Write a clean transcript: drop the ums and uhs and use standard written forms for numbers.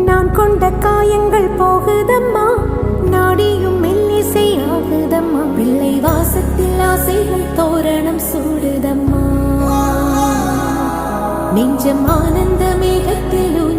நான் கொண்ட காயங்கள் போகுதம்மா, நாடியும் மெல்லிசை ஆகுதம்மா. பிள்ளை வாசத்தில் ஆசைகள் தோரணம் சூடுதம்மா. நெஞ்சம் ஆனந்த மேகத்தில்